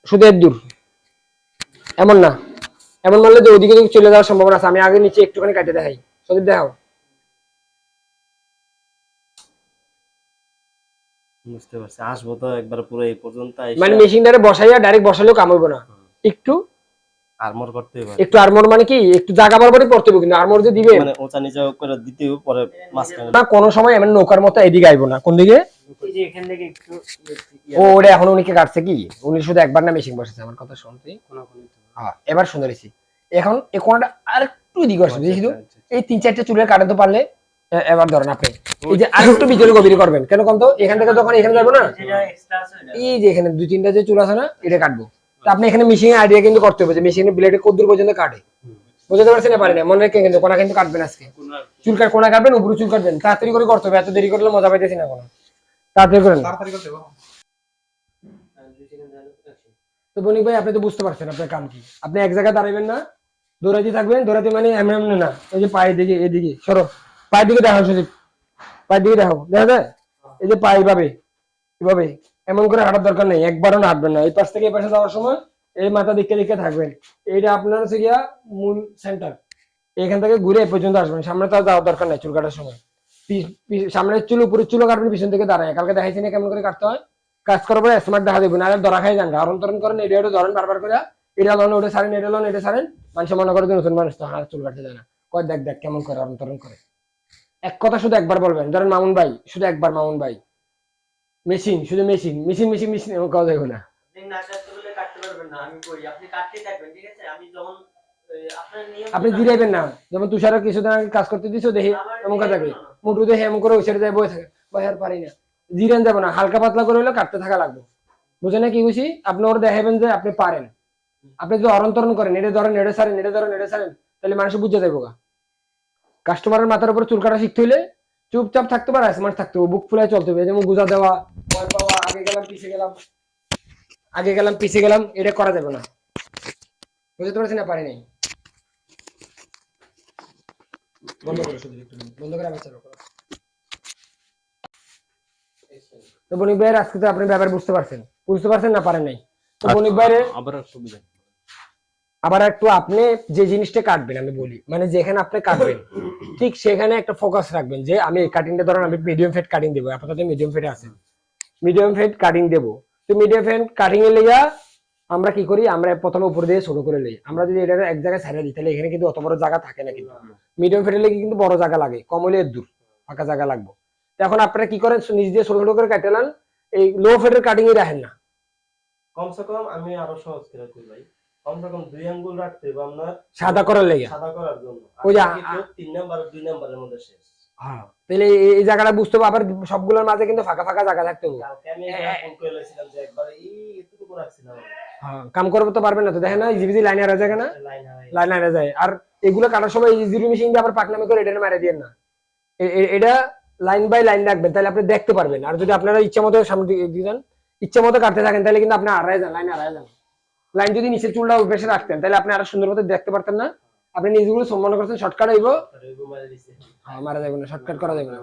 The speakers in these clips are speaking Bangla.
শুধু এর দূর, এমন না, এমন বললে যে ওদিকে চলে যাওয়ার সম্ভাবনা আছে। আমি আগে নিচে একটুখানি কাটে দেখাই, সদীপ দেখাও। বুঝতে পারছি, আসবো তো একবার পুরো এই পর্যন্ত মানে আইসা মেশিনটারে বসাইয়া ডাইরেক্ট বসালেও কাম হইব না, একটু আর্মর করতে হবে। একটু আর্মর মানে কি একটু জায়গা বরাবরই পড়তে হবে, কিন্তু আর্মর যে দিবেন মানে ওচা নিচা করে দিতে পরে মাঝখানে না কোনো সময় এমন নৌকার মতো এদিকে আইবো না। কোন দিকে? এই যে এখান থেকে একটু ওটা এখন উনিকে কাটছে কি, উনি শুধু একবার না মেশিন বসেছে, আমার কথা শুনতে। হ্যাঁ এবার সুন্দর হয়েছে। এখন এই কোণাটা আর একটু দিকে আসবে, শুধু এই 3-4টা চুলের কাটাতে পারলে এবার ধরেন আপনি এই যে আর একটু ভিতরে গভীর করবেন, কেন কম তো এখান থেকে যখন এখানে যাবো না, যেটা এক্সট্রা আছে ওটা এই যে এখানে 2-3টা যে চুল আছে না, এটা কাটবো। তো আপনি এখানে মেশিনের আইডিয়া কিন্তু করতে হবে যে মেশিনের ব্লেডে কত দূর পর্যন্ত কাটে, বুঝতে পারছেন না? পারি না মনে রেখে, কিন্তু কোনা কিন্তু কাটবেন আজকে, চুল কাট কোনা কাটবেন, উপরে চুল কাটবেন, তাড়াতাড়ি করে করতে হবে, এত দেরি করলে মজা পাইতেছি না কোনো, তাড়াতাড়ি করেন। তো বণিক ভাই আপনি তো বুঝতে পারছেন আপনার কাম কি, আপনি এক জায়গায় দাঁড়াবেন না, দৌড়াতে থাকবেন, দৌড়াতে মানে এমন এমন না, এই যে পায়ের দিকে এদিকে সরো, পায়ের দিকে দেখাও সুদীপ, পায়ের দিকে দেখাও, দেখা যায়? এই যে পায়ে এভাবে এভাবে এমন করে হাঁটার দরকার নেই, একবারও না হাঁটবেন না, এই পাশ থেকে এই পাশে যাওয়ার সময় এই মাথা দিকে দিকে থাকবেন, এইটা আপনার হচ্ছে গিয়া মূল সেন্টার, এখান থেকে ঘুরে এ পর্যন্ত আসবেন, সামনে তো আর যাওয়ার দরকার নাই চুল কাটার সময়, সামনের চুল উপরে চুলও কাটবেন, পিছন থেকে দাঁড়ায়, কালকে দেখাইছি না কেমন করে কাটতে হয়, কাজ করার পরে স্মার্ট দেখা দেবেন, আর ধরা খাই যান, আরন তরণ করেন, এটা ওটা ধরেন বারবার করে, এটা লোন ওটা সারেন, এটা লোন এটা সারেন, মানুষ মনে করে যে নতুন মানুষ তো হাত চুল কাটতে যায় না, কয় দেখ দেখ কেমন করে আরন তরণ করে। এক কথা শুধু একবার বলবেন, ধরেন মামুন ভাই, শুধু একবার মামুন ভাই, মেশিন শুধু মেশিন মেশিন মেশিন মেশিন কথা দেখো না, আপনি না কাটতে বলে কাটতে পারবেন না, আমি করি আপনি কাটতেই থাকবেন, ঠিক আছে? আমি যখন আপনার নিয়ম আপনি জিরাইবেন না, যেমন তুষারের কিছুদিন আগে কাজ করতে দিছো দেখি এমন কথা থাকে, মুটু দেখে এমন করে ওই সাইডে যায় বয়ে থাকে, বয়ে আর পারি না, জিরেন যাবো না, হালকা পাতলা করে হলেও কাটতে থাকা লাগবে, বুঝে না কি বুঝি? আপনি ওরা দেখাবেন যে আপনি পারেন, আপনি যদি অরন্তরণ করেন, এটা ধরেন এটা সারেন, এটা ধরেন এটা সারেন, তাহলে মানুষ বুঝে যাবো গা। কাস্টমারের মাথার উপর চুল কাটা শিখতে হইলে চুপচাপ থাকতে পারে, স্মার্ট থাকতে হবে, বুক ফুলায় চলতে হবে, যেমন গুজা দেওয়া, ভয় পাওয়া, আগে গেলাম পিছিয়ে গেলাম, আগে গেলাম পিছিয়ে গেলাম, এটা করা যাবে না, বুঝতে পারছি না? পারি নাই, বন্ধ করে শুধু একটু বন্ধ করে আবার চালু করো। তো বণিক ভাইয়ের আজকে তো আপনি ব্যাপার বুঝতে পারছেন না? পারেন নাই। তো বণিক ভাইয়ের আবার সুবিধা আবার একটু আপনি যে জিনিসটা কাটবেন, আমি বলি মানে যেখানে আপনি কাটবেন ঠিক সেখানে একটা ফোকাস রাখবেন, যে আমি এই কাটিংটা ধরেন আমি মিডিয়াম ফেট কাটিং দেবো, আপাতত মিডিয়াম ফেটে আছে, মিডিয়াম ফেট কাটিং দেবো। তো মিডিয়াম ফেট কাটিং এর লেগা আমরা কি করি, আমরা প্রথমে উপর দিয়ে ছোট করে লই, আমরা যদি এটা এক জায়গায় ছাড়িয়ে দিই তাহলে এখানে কিন্তু অত বড় জায়গা থাকে না, কিন্তু মিডিয়াম ফেটের লেগে কিন্তু বড় জায়গা লাগে, কম হলে দূর ফাঁকা জায়গা লাগবে। এখন আপনারা কি করেন, নিজ দিয়ে ছোট ছোট করে কাটেলান, এই লো ফেটের কাটিং এ রাখেন না, কমসে কম আমি আরো সহজ করে কই ভাই, কমসে কম 2 আঙ্গুল রাখতে হবে আপনার সাদা করার লেগে, সাদা করার জন্য, ওই যে 3 নাম্বার 2 নাম্বারের মধ্যে শেষ। হ্যাঁ তাহলে এই জায়গাটা বুঝতে হবে, আবার সবগুলোর মাঝে কিন্তু ফাঁকা ফাঁকা জায়গা থাকতে হবে। কালকে আমি ফোন করে লইছিলাম যে একবার এতটুকু রাখছিলাম, হ্যাঁ কাম করবে তো পারবেন না, তো দেখেন না ইজিবিজি লাইনে হারা যায় না, লাইন হারাই লাইন হারা যায়। আর এগুলো কাটার সময় জিরো মেশিন দিয়ে আবার পাকনামে করে এটা মারা দিয়ে না, এটা লাইন বাই লাইন রাখবেন, তাহলে আপনি দেখতে পারবেন। আর যদি আপনারা ইচ্ছা মতো সামনে দিয়ে যান, ইচ্ছা মতো কাটতে থাকেন, তাহলে কিন্তু আপনি হারায় যান, লাইন হারায় যান। লাইন যদি নিচের চুলটা বেশি রাখতেন তাহলে আপনি আরো সুন্দর মতো দেখতে পারতেন না, আপনি নিজেগুলো সম্মান করছেন শর্টকাট হইব, মারা দিছে। হ্যাঁ মারা যাবে না, শর্টকাট করা যাবে না।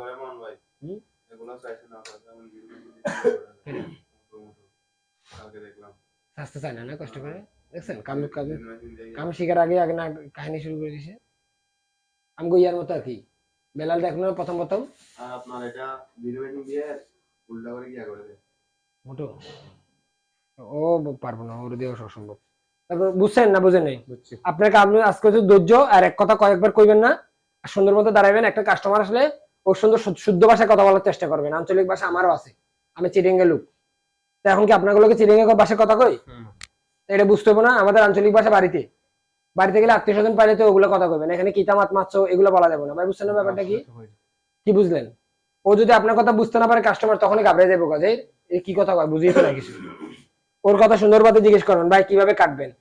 আসতে চায় না, না কষ্ট করে দেখছেন, কাম কাম কাম শিখার আগে আগে না কাহিনী শুরু করে দিছে, আমি ইয়ার মতো আর কি, বেলাল দেখলো না প্রথম প্রথম আপনার এটা ভিডিও এডিটিং দিয়ে উল্টা করে কি করে দেয় মোটো, ও পারবো না, ওর দিয়ে অসম্ভব। তারপর বুঝছেন না, বুঝেন নাই, আপনাকে আপনি আজকে হচ্ছে ধৈর্য, আর এক কথা কয়েকবার কইবেন না, আর সুন্দর মতো দাঁড়াবেন, একটা কাস্টমার আসলে ওর সুন্দর শুদ্ধ ভাষায় কথা বলার চেষ্টা করবেন, আঞ্চলিক ভাষা আমারও আছে, আমি চিটিংয়ে লোক, তো এখন কি আপনাগুলোকে চিটিংয়ে ভাষায় কথা কই, এটা বুঝতে হবে না? আমাদের আঞ্চলিক ভাষা বাড়িতে বাড়িতে গেলে আত্মীয় স্বজন পাইলে তো ওগুলো কথা কইবেন, এখানে কিতামাত মাছ এগুলো বলা যাবে না ভাই, বুঝছেন না ব্যাপারটা কি? কি বুঝলেন? ও যদি আপনার কথা বুঝতে না পারে কাস্টমার, তখনই ঘাবড়ে যাবো, কাজে কি কথা কয় বুঝিয়ে তো না কিছু, ওর কথা সুন্দরভাবে জিজ্ঞেস করবেন, ভাই কিভাবে কাটবেন,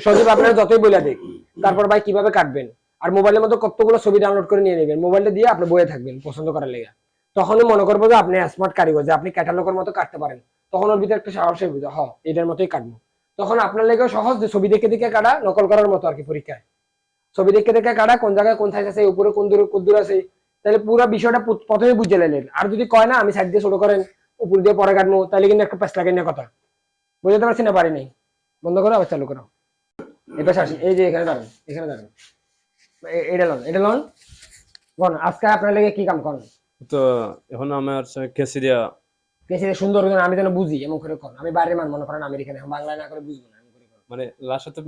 সজীব আপনারা যতই বলে দেখ, তারপর ভাই কিভাবে কাটবেন, আর মোবাইলের মধ্যে কতগুলো ছবি ডাউনলোড করে নিয়ে নেবেন, মোবাইলটা দিয়ে আপনি বয়ে থাকবেন পছন্দ করার লেগে, তখনই মনে করবো যে আপনি স্মার্ট কারিগর, যে আপনি ক্যাটালগের মতো কাটতে পারেন, তখন ওর ভিতরে একটা সাহস হয়ে বুঝে, হ্যাঁ এটার মতোই কাটবো, তখন আপনার লেগেও সহজ, যে ছবি দেখে দেখে কাটা, নকল করার মতো আর কি, পরীক্ষায় ছবি দেখে দেখে কাটা, কোন জায়গায় কোন সাইজ আছে, উপরে কোন দূর আছে, তাহলে পুরো বিষয়টা প্রথমে বুঝে নিলেন। আর যদি কয় না আমি সাইড দিয়ে ছোট করেন উপর দিয়ে পরে কাটবো, তাহলে কিন্তু একটা পাঁচ লাগে না কথা, বুঝতে পারছি না? পারি নাই। বন্ধ করো আবার চালু করো। এটা আসেন, এই যে এখানে দাঁড়ান, এখানে দাঁড়ান। এটা লন কোন আজকে আপনার লেগে কি কাম করেন? তো এখন আমার কেসি দেয়া বেশি সুন্দর করে আমি যেন বুঝি এমন করে করেন। আমি বাইরে মান মনে করেন আমেরিকান, এখন বাংলায় না করে বুঝবো না, এমন করে করেন। মানে লাস্টে তো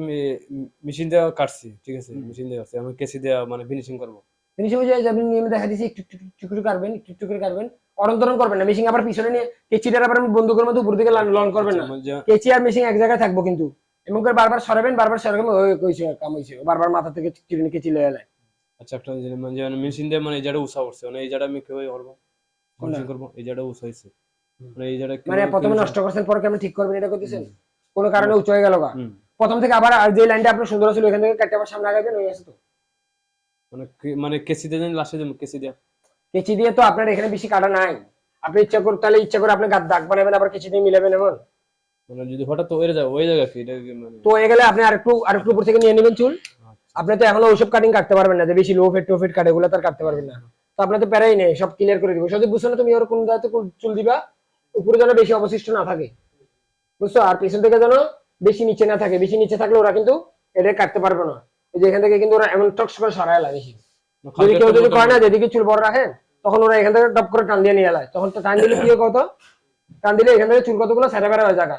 মেশিন দেওয়া কাটছি, ঠিক আছে, মেশিন দেওয়া আছে, আমি কেসি দেওয়া মানে ফিনিশিং করবো। জিনিস বুঝে যাবেন, নিয়মে দেখা দিচ্ছি একটু একটু একটু একটু কাটবেন, একটু একটু করে কাটবেন, অরন্তরণ করবেন না। মেশিন আবার পিছনে নিয়ে কেচিটার আবার বন্দুকের মধ্যে উপর দিকে লন করবেন না। কেচি আর মেশিন এক জায়গায় থাকবো কিন্তু এমন করে বারবার সরাবেন, বারবার সরাবেন, ওই কইছে কাম হইছে, বারবার মাথা থেকে চিরুনি কেচি লয়ে এলাই। আচ্ছা একটা জিনিস মানে মেশিন দিয়ে মানে এই জায়গাটা উষা উঠছে, মানে এই জায়গাটা আমি কিভাবে করবো, ফিনিশিং করবো, এই জায়গাটা উষা হয়েছে, মানে এই জায়গাটা মানে প্রথমে নষ্ট করছেন পরে কেমন ঠিক করবেন এটা করতেছেন, কোনো কারণে উঁচু হয়ে গেল গা, প্রথম থেকে আবার আর যে লাইনটা আপনার সুন্দর ছিল এখান থেকে কাটতে আবার সামনে আগাবেন, হয়ে গেছে তো। মানে মানে কেসি দিয়ে লাস্টে দেবো, কেসি দিয়ে কেচি দিয়ে তো আপনার এখানে বেশি কাটা নাই, আপনি ইচ্ছা করে তাহলে ইচ্ছা করে আপনি দাগ বানাবেন আবার কেচি দিয়ে মিলাবেন এমন। মানে যদি হঠাৎ ওই জায়গা কি এটা মানে তো হয়ে গেলে আপনি আরেকটু উপর থেকে নিয়ে নেবেন চুল। আপনি তো এখনো ওইসব কাটিং কাটতে পারবেন না, যে বেশি লো ফিট টো ফিট কাটে এগুলো তো আর কাটতে পারবেন না। তো আপনার তো প্যারাই নেই, সব ক্লিয়ার করে দিব। যদি বুঝছো না তুমি ওর কোন দায়িত্ব চুল দিবা, উপরে যেন বেশি অবশিষ্ট না থাকে, বুঝছো, আর পিছন থেকে যেন বেশি নিচে না থাকে। বেশি নিচে থাকলে ওরা কিন্তু এটা কাটতে পারবে না। এই যে এখান থেকে কিন্তু ওরা এমন টক্স করে সরায় লাগে বেশি। যদি কেউ যদি করে না যেদিকে চুল বড় রাখেন, তখন ওরা এখান থেকে টপ করে টান দিয়ে নিয়ে এলায়, তখন তো টান দিলে কি কত টান দিলে এখান থেকে চুল কতগুলো সেরা বেড়া হয়ে জায়গা।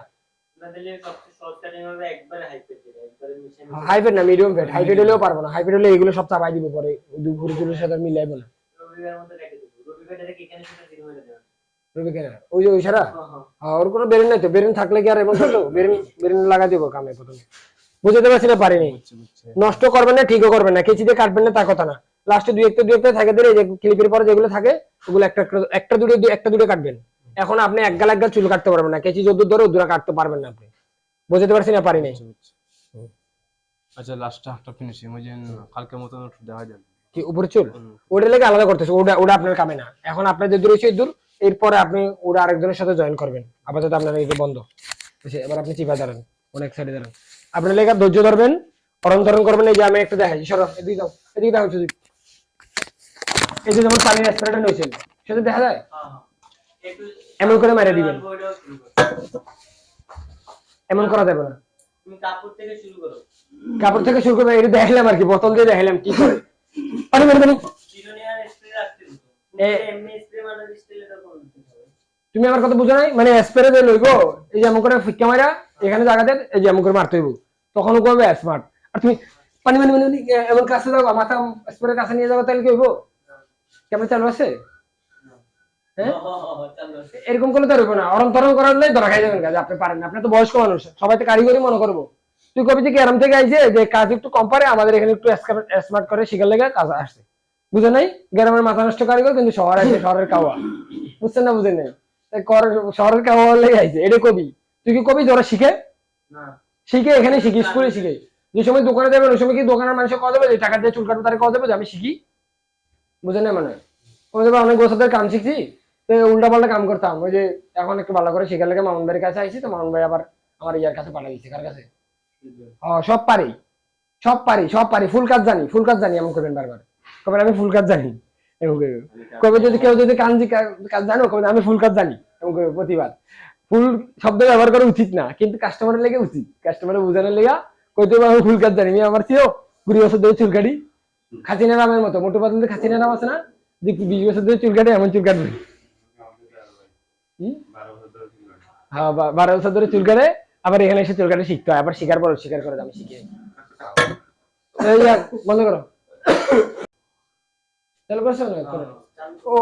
হাইফেড না মিডিয়াম ফেড, হাইফেড হলেও পারবো না, হাইফেড হলে এগুলো সব চাপাই দিব পরে, দুপুরে চুলের সাথে মিলাইবো না। রবি কেনা ওই যে ওই সারা ওর কোনো বেরেন নাই তো, বেরেন থাকলে কি আর এমন করতো, বেরেন লাগা দিব কামে প্রথমে। বুঝতে পারছি না পারিনি, নষ্ট করবেন না ঠিকও করবেন না, কেচি দিয়ে কাটবেন না তা কথা না, লাস্টে দুই একটা থাকে দিলে যে ক্লিপের পরে যেগুলো থাকে ওগুলো একটা দুটো কাটবেন। এখন আপনি এক গাল চুল কাটতে পারবেন না, কেচি যদ্দূর ধরে ওদূর কাটতে পারবেন না আপনি। বুঝতে পারছি না পারিনি। আচ্ছা লাস্টটা একটা ফিনিশিং ওই যে কালকের মতো একটু দেখা যায় কি উপরে চুল ওটা লেগে আলাদা করতেছে, ওটা আপনার কামে না। এখন আপনার যে দূর হয়েছে দূর, এরপরে আপনি ওটা আরেকজনের সাথে জয়েন করবেন। আপাতত আপনার এই বন্ধ, এবার আপনি চিপা দাঁড়ান, অনেক সাইডে দাঁড়ান, আপনার লেগে ধৈর্য ধরবেন, অরন্তরণ করবেন। এই যে আমি একটা দেখাই, সরো এদিকে দাও, এদিকে দাও শুধু। এই যে যেমন পানির স্প্রেটা নিয়েছেন সেটা দেখা যায়, এমন করে মারিয়ে দিবেন, এমন করা যাবে না। কাপড় থেকে শুরু করো, কাপড় থেকে শুরু করবে, এটা দেখালাম আর কি, বোতল দিয়ে দেখালাম কি করে পানি মারবেন। তুমি আমার কথা বুঝো নাই, মানে স্প্রে দিয়ে লইব, এই যে এমন করে ফিক্কা মারা এখানে জায়গাতে এই যে এমন করে মারতে হইব, তখন ও করবে স্মার্ট। আর তুমি পানি মানে মানে এমন কাছে যাও, মাথা স্প্রে কাছে নিয়ে যাবো, তাহলে কি হইব? কেমন চালু আছে? হ্যাঁ এরকম করলে তো হইব না, অরন্তরণ করার ধরা খাই যাবেন কাজ, আপনি পারেন না, আপনি তো বয়স্ক মানুষ, সবাই তো কারিগরি মনে করবো। তুই কবি থেকে এরম থেকে আইছে যে কাজ একটু কম পারে, আমাদের এখানে একটু স্মার্ট করে শিখার লেগে কাজ আসছে, বুঝে নাই? গ্রামের মাথা নষ্ট কারিগর কিন্তু শহর আছে, শহরের কাওয়া, বুঝছেন না? বুঝে নেই শহরের কাওয়া লেগে আইছে, এটা কবি। তুই কি কবি যারা শিখে শিখে এখানে শিখি, স্কুলে শিখে, যে সময় দোকানে যাবেন ওই সময় কি দোকানের মানুষের কথা দেবে, যে টাকা দিয়ে চুল কাটবো তারা কথা দেবে যে আমি শিখি, বুঝে না? মানে অনেক বছরদের কাম শিখছি, তো উল্টা পাল্টা কাম করতাম। ওই যে এখন একটু ভালো করে শিখার লেগে মামুন ভাইয়ের কাছে আইছি, তো মামুন ভাই আবার আমার ইয়ার কাছে পাঠিয়ে দিচ্ছে। কার কাছে? সব পারি সব পারি সব পারি, ফুল কাজ জানি এমন করবেন বারবার, কবে আমি ফুল কাজ জানি এমন করবে। কবে যদি কেউ যদি কাজ জানো, কবে আমি ফুল কাজ জানি এমন করবে প্রতিবার। ফুল শব্দ ব্যবহার করা উচিত না, কিন্তু কাস্টমারের লেগে উচিত, কাস্টমারের বোঝানোর লেগে কইতে আমি ফুল কাজ জানি। আমার চেয়েও 20 বছর ধরে চুল কাটি, খাচিনা নামের মতো, মোটু পাতলু খাচিনা নাম আছে না, যে 20 বছর ধরে চুল কাটে, এমন চুল কাটবে। হ্যাঁ 12 বছর ধরে চুল কাটে, আবার এখানে এসে চুল কাটে শিখতে হয়, আবার শিকার পর স্বীকার করে আমি শিখি। বন্ধ করো, চালু করছো না? ও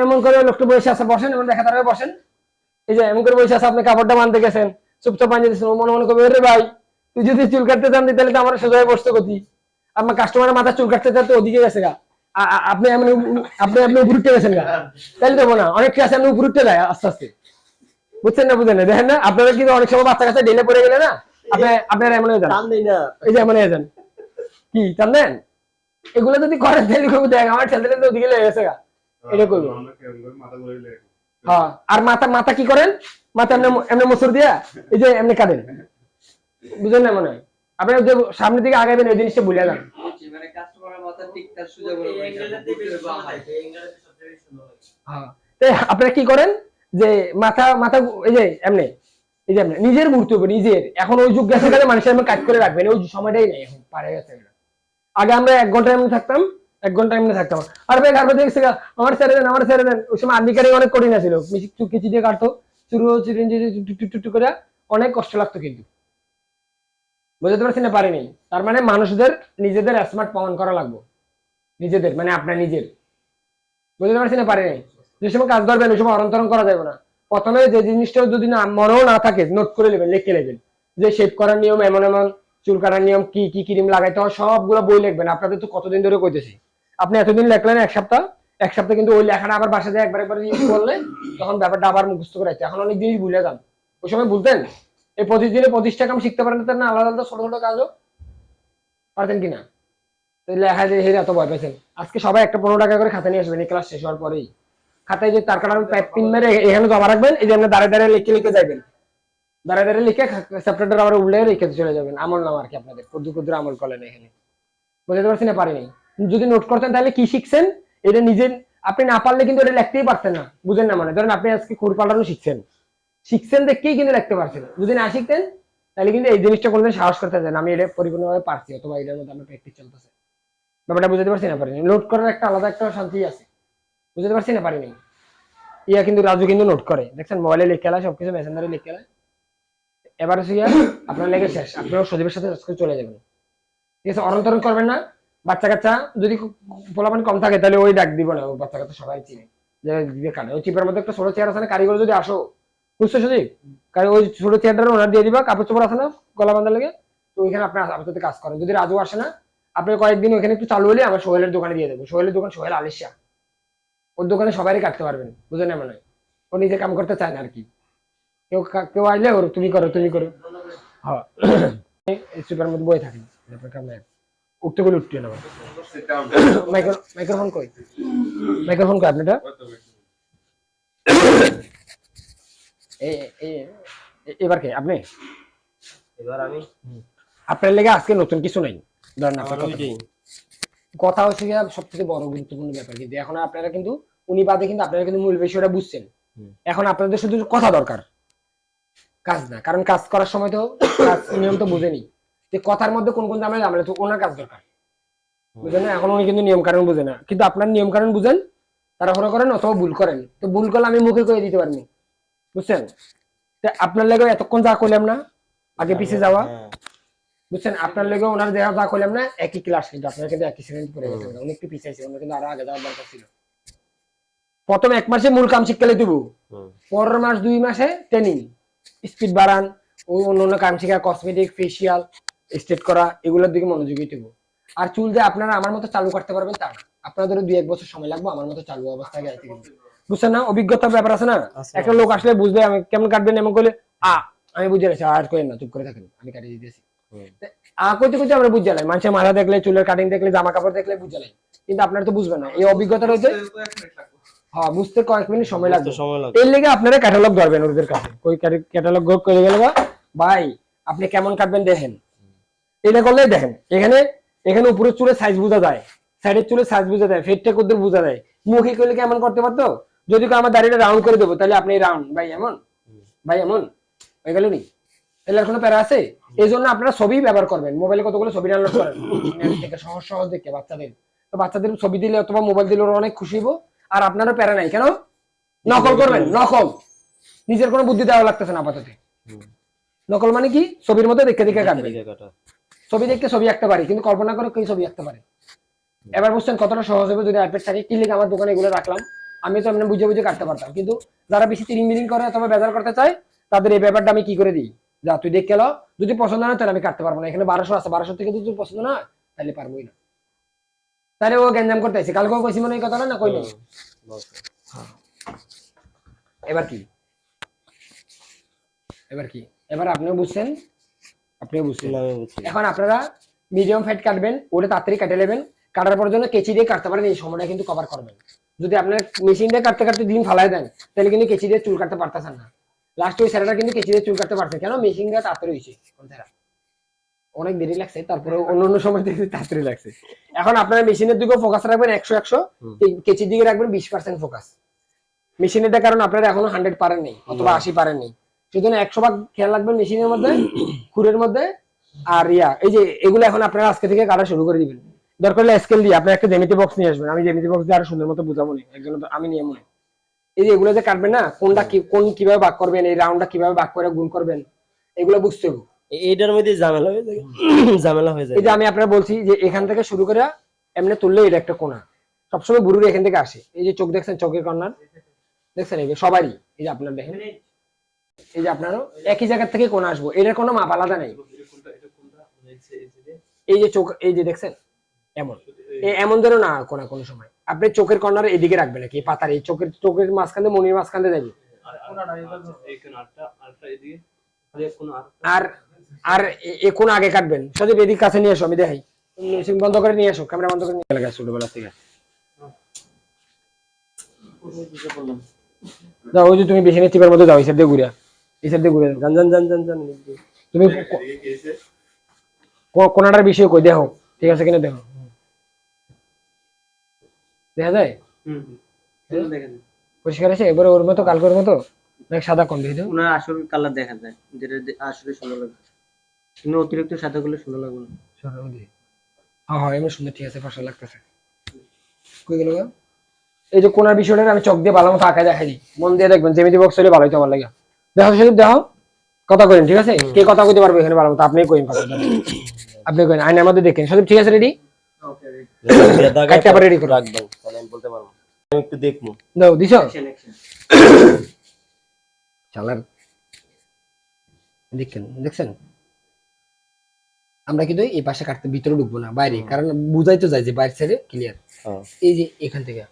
এমন করে লোকটা বসে আছে, বসেন, এমন দেখা তারা বসেন। এই যে এমন করে বসে আছে, আপনি কাপড়টা বাঁধতে গেছেন, চুপচাপ বাঁধিয়ে দিচ্ছেন, ও মনে মনে করবে রে ভাই তুই যদি চুল কাটতে চান তাহলে তো আমার সোজা বসতে গতি, আমার কাস্টমারের মাথা চুল কাটতে চান তো ওদিকে গেছে গা, আপনি আপনি উপরুটে গেছেন গা, তাহলে দেবো না। অনেক আছে আপনি উপরুটে যায় আস্তে আস্তে, বুঝছেন না? বুঝেন না? দেখেন না আপনারা কিন্তু অনেক সময় বাচ্চা কাছে ঢেলে পড়ে গেলে না, আপনারা এমন হয়ে যান, এই যে এমন হয়ে যান, কি চান দেন? এগুলো যদি করেন তাহলে খুব দেখ আমার ছেলে তো ওদিকে লেগে গেছে গা, এটা করবো। হ্যাঁ আর মাথা কি করেন? মাথা এমনি মসুর দিয়া এই যে এমনি কাটেন, বুঝেন না? মনে হয় আপনি যে সামনে দিকে আগাবেন ওই জিনিসটা ভুলে যান। হ্যাঁ আপনারা কি করেন যে মাথা এই যে এমনি এই যে আপনি নিজের মুহূর্ত হবে নিজের, এখন ওই যুগ গেছে গেলে মানুষের এমন কাজ করে রাখবেন, ওই সময়টাই নেই এখন, পারে গেছে এটা। আগে আমরা 1 ঘন্টা এমনি থাকতাম, 1 ঘন্টা এমনি থাকতাম, আর ভাই কারো দেখছে আমার ছেড়ে দেন, আমার ছেড়ে দেন। ওই সময় আর্মিকারে অনেক কঠিন ছিল, কিছু দিয়ে কাটতো, চুরু চিরিঞ্জি টুকটুক করে, অনেক কষ্ট লাগতো কিন্তু, বুঝতে পারছি না, পারিনি। তার মানে মানুষদের নিজেদের স্মার্ট প্রমাণ করা লাগবে, নিজেদের মানে আপনার নিজের, বুঝতে পারছি না, পারিনি। যে সময় কাজ ধরবেন ওই সময় অরন্তরণ করা যাবে না। প্রথমে যে জিনিসটা যদি না মনেও না থাকে নোট করে নেবেন, লিখে নেবেন, যে শেভ করার নিয়ম এমন এমন, চুল কাটার নিয়ম কি কি ক্রিম লাগাইতে হয় সবগুলো বই লিখবেন। আপনাদের তো কতদিন ধরে কইতেছি, আপনি এতদিন লেখলেন 1 সপ্তাহ, 1 সপ্তাহ কিন্তু ওই লেখাটা আবার বাসায় একবার ইউজ করলে তখন ব্যাপারটা আবার মুখস্থ করে রাখতে। এখন অনেক জিনিস ভুলে যান, ওই সময় বলতেন। এই 25 দিনে 25টা কাম শিখতে পারেন না, আলাদা আলাদা ছোট ছোট কাজও পারতেন কিনা? লেখা যে হেরে এত ভয় পেয়েছেন। আজকে সবাই একটা 15 টাকা করে খাতা নিয়ে আসবেন এই ক্লাস শেষ হওয়ার পরেই। খাতায় যে তার কারণ পিন মেরে এখানে জমা রাখবেন, এই যে আপনি দাঁড়ায় দাঁড়ায় লিখে লিখে যাবেন, দাঁড়ায় দাঁড়ায় লিখে চ্যাপ্টারটা আবার উল্টে রেখে চলে যাবেন। আমল নাম আর কি, আপনাদের ক্ষুদ্র ক্ষুদ্র আমল করলেন এখানে, বুঝতে পারছি না, পারিনি। যদি নোট করতেন তাহলে কি শিখছেন এটা নিজের, আপনি না পারলে কিন্তু এটা লিখতেই পারতেন না, বুঝেন না? মানে ধরেন আপনি আজকে খুর পাল্টানো শিখছেন দেখেই কিন্তু লিখতে পারছেন। যদি না শিখতেন তাহলে কিন্তু এই জিনিসটা কোনোদিন সাহস করতে দেন আমি এটা পরিপূর্ণভাবে পারছি, অথবা এটার মধ্যে আমার প্র্যাকটিস চলতেছে। ব্যাপারটা বুঝতে পারছি না, পারিনি। নোট করার একটা আলাদা একটা শান্তি আছে, বুঝতে পারছি না, পারিনি। ইয়া কিন্তু রাজু কিন্তু নোট করে, দেখছেন মোবাইলে লিখে এলা, সবকিছু মেসেঞ্জারে লিখে এলা। এবার হচ্ছে ইয়া আপনার লেগে শেষ, আপনার সজীবের সাথে চলে যাবেন, ঠিক আছে? অরন্তরণ করবেন না। বাচ্চা কাচ্চা যদি পোলাপান কম থাকে তাহলে ওই ডাক দিব না, ও বাচ্চা কাচ্চা সবাই চিনে যে দিকে কাটে। ওই চিপের মধ্যে একটা ছোট চেয়ার আছে না, কারিগর যদি আসো, বুঝছো সজীব? ওই ছোট চেয়ারটা ওনার দিয়ে দিবা, কাপড় চোপড় আছে না গলা বাঁধা লেগে, তো ওইখানে আপনার আপাতত কাজ করেন। যদি রাজু আসে না, আপনি কয়েকদিন ওইখানে একটু চালু হলে আমার সোহেলের দোকানে দিয়ে দেবো। সোহেলের দোকান সোহেল আলিশা, ওর দোকানে সবাই কাটতে পারবেন, বুঝলেন? না মানে ও নিজে কাম করতে চায় না আর কি, কেউ কেউ আইলে ওর তুমি করো তুমি করো, হ্যাঁ সুপার মধ্যে বই থাকেন, উঠতে বলে উঠতে না। মাইক্রোফোন কই, মাইক্রোফোন কই আপনারটা? এবার কে আপনি? এবার আমি আপনার লেগে আজকে নতুন কিছু নাই, ধরেন আপনার কথা হচ্ছে গিয়ে সবথেকে বড় গুরুত্বপূর্ণ ব্যাপার। কিন্তু এখন আপনারা কিন্তু উনি বাদে কিন্তু আপনারা কিন্তু মূল বিষয়টা বুঝছেন। এখন আপনাদের শুধু কথা দরকার, কাজ না। কারণ কাজ করার সময় তো কাজ নিয়ম তো বুঝেনি, যে কথার মধ্যে কোন কোন জামেলা জামেলা, তো ওনার কাজ দরকার, বুঝেন না? এখন উনি কিন্তু নিয়ম কানুন বুঝে না, কিন্তু আপনার নিয়ম কানুন বুঝেন, তাড়াহুড়ো করেন অথবা ভুল করেন। তো ভুল করলে আমি মুখে করে দিতে পারিনি, বুঝছেন? আপনার লেগে এতক্ষণ যা করলাম না, আগে পিছিয়ে যাওয়া, বুঝছেন? আপনার লেগে ওনার দেওয়া যা করলাম না, একই ক্লাস, কিন্তু আপনারা কিন্তু একই শ্রেণী পড়ে গেছেন, উনি একটু পিছিয়েছে, ওনার কিন্তু আরো আগে যাওয়ার দরকার ছিল। প্রথম 1 মাসে মূল কাম শিখতে দিব, পরের মাস 2 মাসে ট্রেনিং, স্পিড বাড়ান, ওই অন্য কাম শিখা, কসমেটিক, ফেসিয়াল, স্ট্রেট করা, এগুলোর দিকে মনোযোগী দেবো। আর চুল যে আপনারা আমার মতো চালু করতে পারবেন তা না, আপনাদের 2-1 বছর সময় লাগবে আমার মতো চালু অবস্থায় গাইতে, বুঝছেন না? অভিজ্ঞতার ব্যাপার আছে না, একটা লোক আসলে বুঝবে আমি কেমন কাটবেন, এমন করলে আমি বুঝে গেছি, আর করেন না, চুপ করে থাকেন, আমি কাটিয়ে দিতেছি। কইতে কইতে আমরা বুঝে যাই, মানুষের মাথা দেখলে, চুলের কাটিং দেখলে, জামা কাপড় দেখলে বুঝে যাই, কিন্তু আপনারা তো বুঝবেন না। এই অভিজ্ঞতা রয়েছে, হ্যাঁ, বুঝতে কয়েক মিনিট সময় লাগবে। এর লেগে আপনারা ক্যাটালগ ধরবেন ওদের কাছে, ওই ক্যাটালগ করে গেলে ভাই আপনি কেমন কাটবেন দেখেন, এটা করলে দেখেন এখানে উপরের চুলের সাইজ বোঝা যায়, সাইডের চুলের সাইজ বোঝা যায়, ফেটটা কদ্দুর বোঝা যায়। মুখে করলে কেমন করতে পারতো? যদি আমার দাড়িটা রাউন্ড করে দেবো তাহলে আপনি রাউন্ড, ভাই এমন, ভাই এমন হয়ে গেল নি, এর কোনো প্যারা আছে? এই জন্য আপনারা ছবি ব্যবহার করবেন, মোবাইলে কতগুলো ছবি ডাউনলোড করেন থেকে, সহজ সহজ দেখে বাচ্চাদের, তো বাচ্চাদের ছবি দিলে অথবা মোবাইল দিলে ওরা অনেক খুশি হবো, আর আপনারও প্যারা নাই। কেন নকল করবেন? নকল নিজের কোনো বুদ্ধি দেওয়া লাগতেছে না আপাতত। নকল মানে কি? ছবির মধ্যে দেখে দেখে কাটবে, ছবি দেখতে ছবি আঁকতে পারি, কিন্তু কল্পনা করে কেউ ছবি আঁকতে পারে। এবার বুঝছেন কতটা সহজ হবে যদি আইপ্যাড থাকে। কি লিখে আমার দোকানে এগুলো রাখলাম, আমি তো এমনি বুঝে বুঝে কাটতে পারতাম, কিন্তু যারা বেশি তিরিং করে অথবা বেজার করতে চায় তাদের এই ব্যাপারটা আমি কি করে দিই, যা তুই দেখ গেল, যদি পছন্দ না তাহলে আমি কাটতে পারবো না। এখানে 1200 আছে, 1200 থেকে যদি পছন্দ না তাহলে পারবোই না। তাহলে ও গ্যাঞ্জাম করতে আছে, কালকেও কইছি মনে এই কথাটা না, কই নাই? এবার কি এবার আপনিও বুঝছেন, এখন আপনারা মিডিয়াম ফাইট কাটবেন, ওটা তাড়াতাড়ি কাটে নেবেন। কাটার পর জন্য কেচি দিয়ে কাটতে পারেন, এই সময়টা কিন্তু কভার করবেন। যদি আপনার মেশিন দিয়ে কাটতে কাটতে দিন ফালাই দেন তাহলে কিন্তু কেচি দিয়ে চুল কাটতে পারতেছেন না। লাস্ট ওই ছেলেটা কিন্তু কেচি দিয়ে চুল কাটতে পারছে, কেন? মেশিন দিয়ে তাড়াতাড়ি হয়েছে, অনেক দেরি লাগছে, তারপরে অন্য সময় দেখতে তাড়াতাড়ি লাগছে। এখন আপনারা মেশিনের দিকেও ফোকাস রাখবেন 100, কেচির দিকে রাখবেন 20% ফোকাস মেশিনের, কারণ আপনারা এখনো 100 পারেন নেই অথবা 80 পারেন নেই। সেজন্য 100 ভাগ খেয়াল রাখবেন মেশিনের মধ্যে, খুরের মধ্যে। আর এই যে এগুলো এখন আপনারা আজকে থেকে কাটা শুরু করে দিবেন। দরকার হলে স্কেল দিয়ে আপনি একটা জ্যামিতি বক্স নিয়ে আসবেন, আমি জ্যামিতি বক্স দিয়ে আরো সুন্দর মতো বুঝাবো না, একজন আমি নিয়ে মনে। এই যে এগুলো যে কাটবেন না, কোনটা কি কোন কিভাবে ভাগ করবেন, এই রাউন্ডটা কিভাবে ভাগ করে গুণ করবেন, এগুলো বুঝতে হবে। এইটার মধ্যে ঝামেলা হয়ে যায়, ঝামেলা হয়ে যায়। এই যে আমি আপনার বলছি যে এখান থেকে শুরু করে এমনি তুললে এটা একটা কোণা, সবসময় বুড়ুর এখান থেকে আসে। এই যে চোখ দেখছেন, চোখের কর্নার দেখছেন, এই যে সবারই, এই যে আপনার দেখেন, এই যে আপনারও একই জায়গা থেকে কোণা আসবো, এটার কোনো মাপ আলাদা নেই। এই যে চোখ, এই যে দেখছেন এমন, এমন যেন না কোণা কোনো সময়। আপনি চোখের কর্নার এদিকে রাখবেন নাকি, পাতার এই চোখের মাঝখানে, মনির মাঝখানে যাবে। আর আর এ কোণ আগে কাটবেন। সজীব এদিকে কাছে নিয়ে এসো, আমি দেখাই। মেশিন বন্ধ করে নিয়ে এসো, ক্যামেরা বন্ধ করে নিয়ে গেছে ছোটবেলা থেকে। যাও, ওই যে তুমি বেশি চিপের মধ্যে যাও, এই সাইড দিয়ে ঘুরে, এই সাইড দিয়ে ঘুরে জান জান জান জান জান। তুমি কোনাটার বিষয় কই দেখো, ঠিক আছে কিনা দেখো, দেখা যায় পরিষ্কার আছে এবারে, ওর মতো কালকের মতো নাকি সাদা কম দেখি তো। ওনার আসল কালার দেখা যায়, যেটা আসলে সুন্দর লাগে, কিন্তু অতিরিক্ত সাদা করলে সুন্দর লাগবে না। হ্যাঁ হ্যাঁ, এমন সুন্দর, ঠিক আছে, ফসল লাগতেছে। কই গেল গো? এই যে কোনার বিষয়টা আমি চোখ দিয়ে ভালো মতো আঁকায় দেখাই দিই, মন দিয়ে দেখবেন, জ্যামিতি বক্স হলে ভালোই তো আমার লাগে। দেখো সুদীপ, দেখো কথা কইন, ঠিক আছে, কে কথা কইতে পারবে এখানে ভালো মতো, আপনি কইন কথা, আপনি কইন, আয়নার মধ্যে দেখেন। সুদীপ ঠিক আছে, রেডি? কাটতে আবার রেডি করো, রাখবেন তাহলে আমি বলতে পারবো, আমি একটু দেখবো। দাও দিছো Action, action. চালার দেখছেন, আমরা কিন্তু এই পাশে কাটতে ভিতরে ঢুকবো না, বাইরে, কারণ বুঝাই তো যায় যে বাইরে সাইডে ক্লিয়ার। এই যে এখান থেকে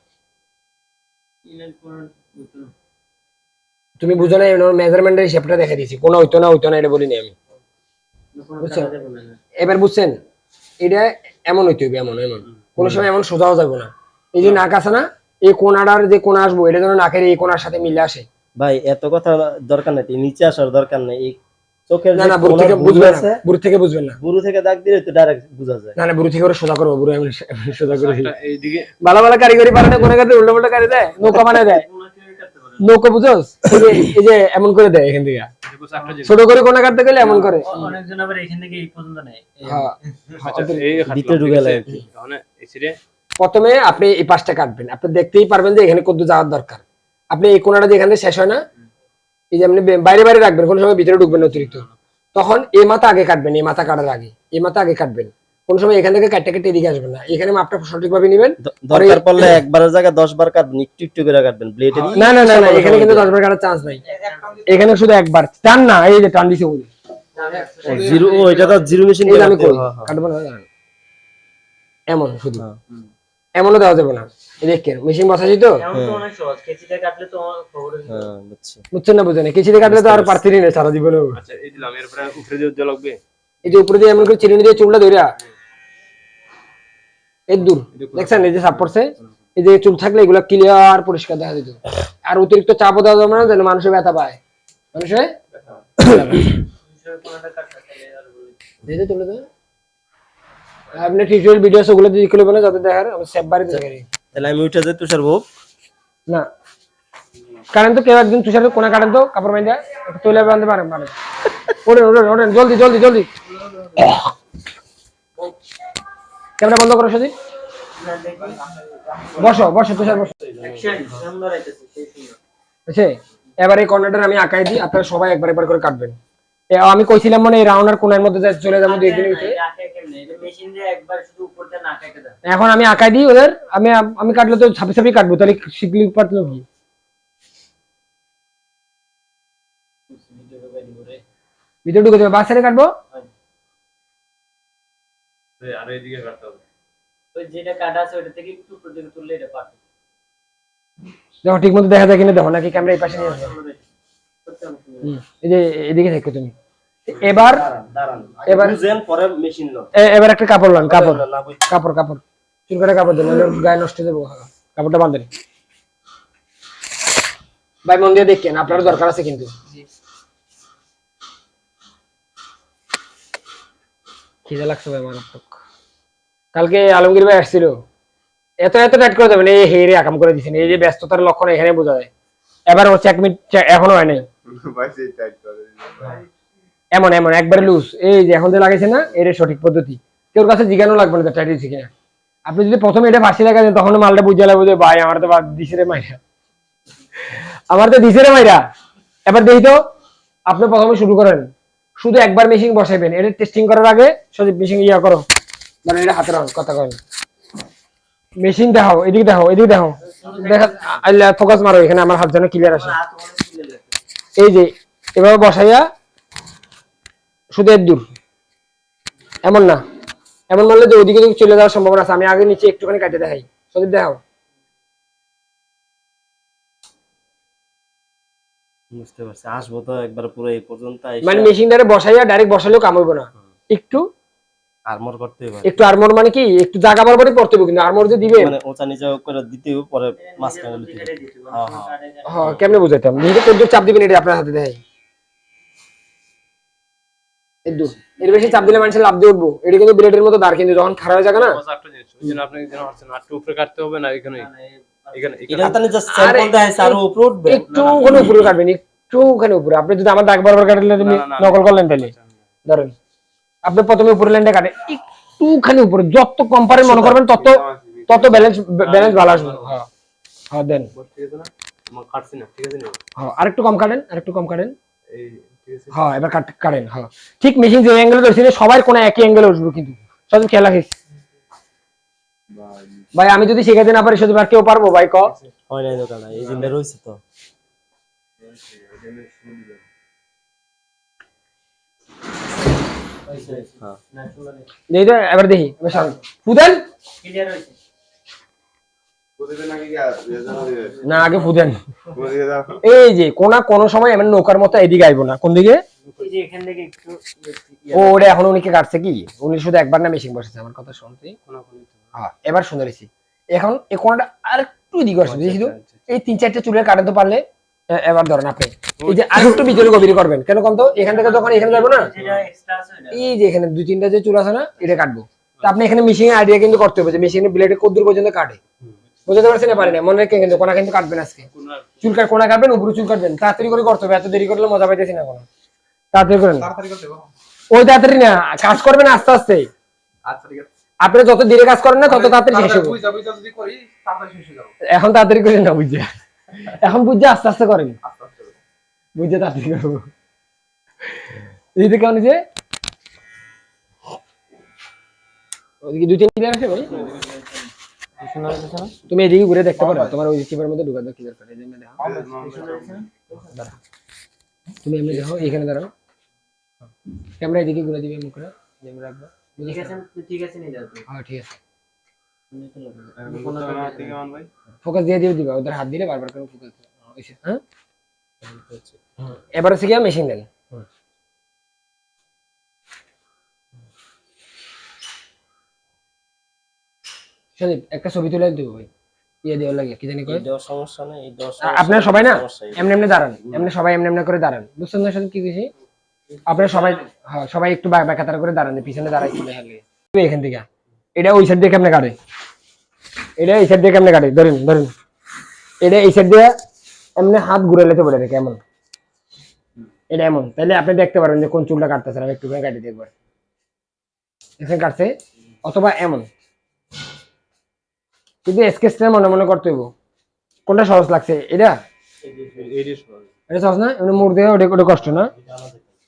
তুমি বুঝো না, মেজারমেন্টের হিসাবটা দেখে দিয়েছি, কোনো হইতো না এটা বলিনি আমি। বুঝছেন? এবার বুঝছেন, এটা এমন হইতে হবে, এমন এমন, কোনো সময় এমন সোজাও যাবো না। এই যে নাক আছে না, এই কোনাটার যে কোনা আসবো, এটা যেন নাকের এই কোনার সাথে মিলে আসে। ভাই এত কথা দরকার নাই, নিচে আসার দরকার নাই। এই চোখের না না, বুড়ো থেকে বুঝবেন না, বুড়ো থেকে বুঝবেন না, বুড়ো থেকে দাগ দিলে তো ডাইরেক্ট বোঝা যায়। না না, বুড়ো থেকে ওরা সোজা করবো, বুড়ো আমি সোজা করে দিই। এইদিকে ভালো ভালো কারিগরি পারে না, কোনো কাটে উল্টো পাল্টা কাটে দেয়, নৌকা বানায় দেয়, নৌকা বুঝোস, এই যে এমন করে দেয় এখান থেকে, ছোট করে কোনা কাটতে গেলে এমন করে। অনেকজন আবার এখান থেকে এই পর্যন্ত নেয়। ভিতরে ঢুকে লাগে। প্রথমে আপনি এই পাশটা কাটবেন, আপনি দেখতেই পারবেন যে এখানে কত যাওয়ার দরকার। আপনি এই কোনাটা যেখানে শেষ হয় না, এই যে আপনি বাইরে বাইরে রাখবেন, কোনো সময় ভিতরে ঢুকবেন না অতিরিক্ত, তখন এই মাথা আগে কাটবেন, এই মাথা কাটার আগে এই মাথা আগে কাটবেন। কোন সময় এখান থেকে কাটতে কাটতে এদিকে আসবেন না, এখানে মাপটা সঠিকভাবে নেবেন। দরকার পড়লে একবারের জায়গায় 10 বার কাটবেন, একটু একটু করে কাটবেন ব্লেডে। না না না না, এখানে কিন্তু 10 বার কাটার চান্স নাই, এখানে শুধু একবার টান, না এই যে টান দিছে বলে জিরো, এটা তো জিরো মেশিন এই দিয়ে যে আমি কই হ্যাঁ, হ্যাঁ। কাটবো না, এমন শুধু, এমনও দেওয়া যাবে না। এই দেখেন মেশিন বসাইছি তো, এমন তো অনেক সহজ, কেচিতে কাটলে তো খবর হয়ে যাবে। হ্যাঁ, বুঝছি। বুঝছেন না বুঝেন, কেচিতে কাটলে তো আর পারতেই না সারা জীবনে। আচ্ছা এই দিলাম, এরপরে উপরে দিয়ে দেওয়া লাগবে। এই যে উপরে দিয়ে এমন করে চিরুনি দিয়ে চুলটা ধইরা এর দূর দেখছেন, এই যে সাপ পড়ছে, এই যে চুল থাকলে এগুলো ক্লিয়ার পরিষ্কার দেখা যেত। আর অতিরিক্ত চাপও দেওয়া যাবে না, যেন মানুষের ব্যথা পায়, মানুষের কোনটা কাটতে চাইলে আর বলি। এই যে তুলে দেয়। আপনি টিউটোরিয়াল ভিডিও ওগুলো দিয়ে খুলবেন না, যাতে দেখার আমি সেভ বাড়িতে দেখাই তাহলে আমি উঠে যাই তুষার ভোগ না। কারণ তো কেউ একদিন তুষারের কোনা কাটেন তো, কাপড় বাইন্দা একটু তুলে বাঁধতে পারেন, মানে ওঠেন ওঠেন ওঠেন, জলদি জলদি জলদি। ক্যামেরা বন্ধ করো সজি, বসো বসো তুষার বসো। অ্যাকশন সুন্দর আইতেছে, সেই সুন্দর। আছে এবার এই কর্নারটা আমি আঁকাই দিই, আপনারা সবাই একবার একবার করে কাটবেন। আমি কইছিলাম মানে এই রাউন্ডার কোণের মধ্যে চলে যাবো 2-1 দিনের ভিতরে। আঁকা কেমনে, এটা মেশিন দিয়ে একবার শুধু উপর দিয়ে না কেটে দাও। এখন আমি আঁকাই দিই ওদের, আমি কাটলে তো ছাপি ছাপি কাটবো, তাহলে শিখলি পারলো কি ভিতরে ঢুকে যাবে, বাসারে কাটবো। আর এইদিকে কাটতে হবে। ওই যেটা কাটা আছে ওটা থেকে একটু উপর দিকে তুললে এটা পারফেক্ট। দেখো ঠিক মতো দেখা যায় কিনা, দেখো নাকি ক্যামেরা এই পাশে নিয়ে আসবে। এই যে এদিকে দেখো তুমি। এবার এবার বুঝেন, পরে মেশিন লো। এবার একটা কাপড় লান, কাপড় না বুঝ কাপড় কাপড় চুল করে কাপড় দেন, নাহলে গায়ে নষ্ট হয়ে যাবে। কাপড়টা বাঁধেন ভাই, মন দিয়ে দেখেন, আপনারও দরকার আছে কিন্তু। খিদে লাগছে ভাই মারাত্মক। কালকে আলমগীর ভাই আসছিল, এত এত টাইট করে দেবেন, এই হেরে আকাম করে দিচ্ছেন, এই যে ব্যস্ততার লক্ষণ এখানে বোঝা যায়। এবার ও চেকমিট এখনো হয় নাই, বাইসে টাইট করে এমন এমন একবারে লুজ, এই যে এখন যে লাগাইছে না, এর সঠিক পদ্ধতি। কেউ কাছে জিজ্ঞানো লাগবে না টাইট হয়েছে কিনা। আপনি যদি প্রথমে এটা ফাঁসি লাগাই দেন, তখন মালটা বুঝে লাগবে যে ভাই আমার তো দিছে রে মাইরা, আমার তো দিছে রে মাইরা। এবার দেখি তো, আপনি প্রথমে শুরু করেন, শুধু একবার মেশিন বসাইবেন। এটা টেস্টিং করার আগে সজীব মেশিন ইয়া করো, মানে এটা হাতে রাখো, কথা করেন। মেশিন দেখাও, এদিকে দেখাও, এদিকে দেখাও, দেখা আল্লাহ ফোকাস মারো এখানে, আমার হাত যেন ক্লিয়ার আসে। আমার হাত অনেক ফুলে যাচ্ছে। এই যে এভাবে বসাইয়া শুধু এর দূর, এমন না, এমন মারলে যে ওদিকে চলে যাওয়ার সম্ভাবনা আছে। আমি আগে নিচে একটুখানি কাটে দেখাই, সজীব দেখাও। বুঝতে পারছি, আসবো তো একবার পুরো এই পর্যন্ত মানে মেশিনটারে বসাইয়া ডাইরেক্ট বসালেও কাম হইব না, একটু আর্মর করতে হবে, একটু আর্মর, মানে কি একটু জায়গা বরাবরই পড়তে হবে, কিন্তু আর্মর যে দিবে মানে ওচা নিচা করে দিতে হবে, পরে মাঝখানে নিজে দিতে কেটে হবে। দিতে হবে। হ্যাঁ, আমার হ্যাঁ। কাটে যাবে। হ্যাঁ কেমনে বুঝাইতাম, নিজে কত চাপ দিবেন এটা আপনার হাতে দেখাই। এর দূর, এর বেশি চাপ দিলে মানুষের লাভ দিয়ে উঠবো। এটা কিন্তু ব্লেডের মতো দাঁড়, কিন্তু যখন খারাপ হয়ে যাবে না, একটা জিনিস, ওই জন্য আপনি যেন হচ্ছে না, একটু উপরে কাটতে হবে না, এখানে না, না, এখানে এটা তাহলে জাস্ট আরে, স্যাম্পল দেখাইছে, আর উপরে উঠবে। একটুখানি উপরে কাটবেন, একটুখানি উপরে। আপনি যদি আমার দাগ বরাবর কাটলে তুমি নকল করলেন, তাহলে ধরেন আপনি প্রথমে উপরে লাইনটা কাটেন, একটুখানি উপরে, যত কম পারেন মনে করবেন তত তত ব্যালেন্স ভালো আসবে। হ্যাঁ হ্যাঁ দেন, ঠিক আছে না, আমার কাটছি না, ঠিক আছে না, হ্যাঁ আরেকটু কম কাটেন, আরেকটু কম কাটেন। এই ঠিক আছে। হ্যাঁ এবার কাটেন। হ্যাঁ ঠিক মেশিন যে অ্যাঙ্গেলে ধরছি, সবার কোনো একই অ্যাঙ্গেলে উঠবে, কিন্তু সব খেয়াল রাখিস ভাই। আমি যদি শেখাতে না পারি, শুধু আর কেউ পারবো ভাই? ক হয় নাই দোকান, এই জিনিসটা রয়েছে তো। হ্যাঁ, না, শুনলো না। দেখি তো, এবার দেখি, এবার সামনে ফুদেন ক্লিয়ার হয়েছে। বুঝবে নাকি কি আর রেজাল্ট দিবে না, আগে ফুদেন। বুঝিয়ে দাও এই যে কোনো সময় এমন নৌকার মতো এদিকে আইবো না। কোন দিকে? এই যে এখান থেকে একটু ও ওটা এখন উনিকে কাটছে কি, উনি শুধু একবার না মেশিন বসেছে, আমার কথা শুনতে। হ্যাঁ এবার শুনে রয়েছি। এখন এই কোনটা আর একটু এদিকে আসবে, দেখি তো, এই 3-4টা চুলের কাটেন তো পারলে। এবার ধরেন আপনি এই যে আর একটু ভিতরে গভীর করবেন, কেন কম তো, এখান থেকে যখন এখানে যাবো না, যেটা এক্সট্রা আছে ওটা। এই যে এখানে 2-3টা যে চুল আছে না, এটা কাটবো। তো আপনি এখানে মেশিনের আইডিয়া কিন্তু করতে হবে যে মেশিনের ব্লেডে কত দূর পর্যন্ত কাটে, বুঝতে পারছেন না? পারেন মনে রেখে, কিন্তু কোনা কিন্তু কাটবেন আজকে, চুল কোনা কাটবেন, উপরে চুল কাটবেন। তাড়াতাড়ি করে করতে হবে, এত দেরি করলে মজা পাইতেছি না কোনো। তাড়াতাড়ি করেন, ওই তাড়াতাড়ি না, কাজ করবেন আস্তে আস্তে। আপনি যত ধীরে কাজ করেন না, তত তাড়াতাড়ি শেষ হবে। এখন তাড়াতাড়ি করেন না, বুঝছে এখন বুঝছে, আস্তে আস্তে করেন, বুঝছে তাড়াতাড়ি করবো। এইদিকে কেমন যে ওইদিকে 2-3 ক্লিয়ার আছে ভাই। তুমি এদিকে ঘুরে দেখতে পারো, তোমার ওই চিপের মধ্যে ঢুকাতে কি দরকার, এই জন্য দেখো। দাঁড়াও। তুমি এমনি দেখো, এখানে দাঁড়াও, ক্যামেরা এদিকে ঘুরে দিবে, মুখটা যেমন রাখবা। ঠিক আছে, ঠিক আছে, নিয়ে যাও তুমি। হ্যাঁ ঠিক আছে, ভাই ফোকাস দিয়ে দিবা, ওদের হাত দিলে বারবার করে ফোকাস দিবে। হ্যাঁ এবার হচ্ছে কি মেশিন দেন। সন্দীপ একটা ছবি তুলে দেবো ভাই, ইয়ে দেওয়ার লাগে, কি জানি করে। এই দেওয়ার সমস্যা নেই, এই দেওয়ার আপনারা সবাই না সমস্যা নেই। এমনি এমনি দাঁড়ান, এমনি সবাই এমনি এমনি করে দাঁড়ান, বুঝছেন না সন্দীপ কি কইছি? আপনারা সবাই, হ্যাঁ সবাই একটু বাঁকাতারা করে দাঁড়ান, পিছনে দাঁড়াইছি এখান থেকে। এটা ওই সাইড দিয়ে কেমনে কাটে, এটা এই সাইড দিয়ে কেমনে কাটে, ধরেন ধরেন, এটা এই সাইড দিয়ে এমনি হাত ঘুরে লেতে বলে রেখে এমন, এটা এমন, তাহলে আপনি দেখতে পারেন যে কোন চুলটা কাটতেছে। আমি একটু কাটি দেখবার, এখানে কাটছে, অথবা এমন, কিন্তু স্কেচটা মনে মনে করতে হইব। কোনটা সহজ লাগছে? এটা এটা সহজ না, এমনি মুড় দিয়ে ওটা ওটা কষ্ট না।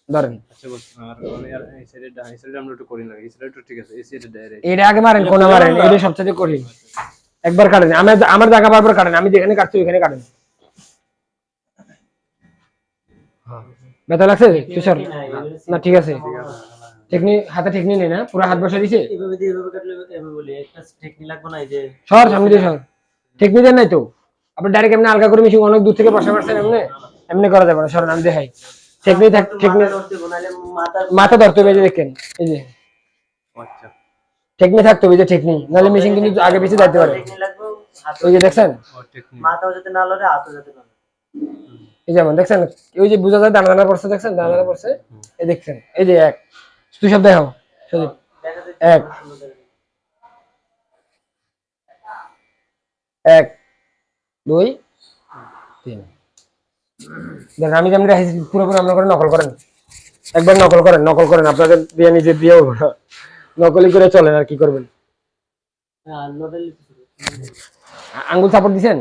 ধরেন আচ্ছা বস, আর মানে আর এই সাইডে ডান সাইডে আমরা একটু করি না, এই সাইডে একটু ঠিক আছে, এই সাইডে ডাইরেক্ট এটা আগে মারেন, কোনা মারেন, এটা সবচেয়ে কঠিন। একবার কাটেন, আমার জায়গা বারবার কাটেন, আমি যেখানে কাটছি ওইখানে কাটেন। ব্যথা লাগছে তুষার? না ঠিক আছে, টেকনিক হাতে টেকনিক নেই না, পুরো হাত বসা দিছে। এভাবে দিয়ে এভাবে কাটলে এভাবে বলি, একটা টেকনিক লাগবে না? এই যে সর সামনে দিয়ে সর, টেকনিক দেন নাই তো আপনি ডাইরেক্ট এমনি আলগা করে মিশিং অনেক দূর থেকে বসা পারছেন, এমনি এমনি করা যাবে না। সরেন আমি দেখাই, টেকনিক টেকনিক মাথা ধরতে হবে, নাহলে মাথা ধরতে হবে, এই যে দেখেন, এই যে আচ্ছা টেকনিক থাকতে হবে, এই যে টেকনিক, নাহলে মেশিন কিন্তু আগে পিছিয়ে যাইতে পারে। টেকনিক লাগবে, হাত ওই যে দেখছেন, ও টেকনিক মাথাও যাতে না লড়ে, হাতও যাতে না লড়ে। এই যেমন দেখছেন, ওই যে বোঝা যায় দানা দানা পড়ছে, দেখছেন দানা দানা পড়ছে, এই দেখছেন, এই যে এক, তুই সব দেখাও সজীব, দেখা যাচ্ছে এক। সুন্দর করে। 1 2 3 দেখেন আমি যেমন রেখেছি পুরোপুরি আপনার করে নকল করেন, একবার নকল করেন আপনাদের দিয়ে নিজে দিয়েও নকলই করে চলেন আর কি করবেন। হ্যাঁ নোডেল আঙ্গুল সাপোর্ট দিছেন,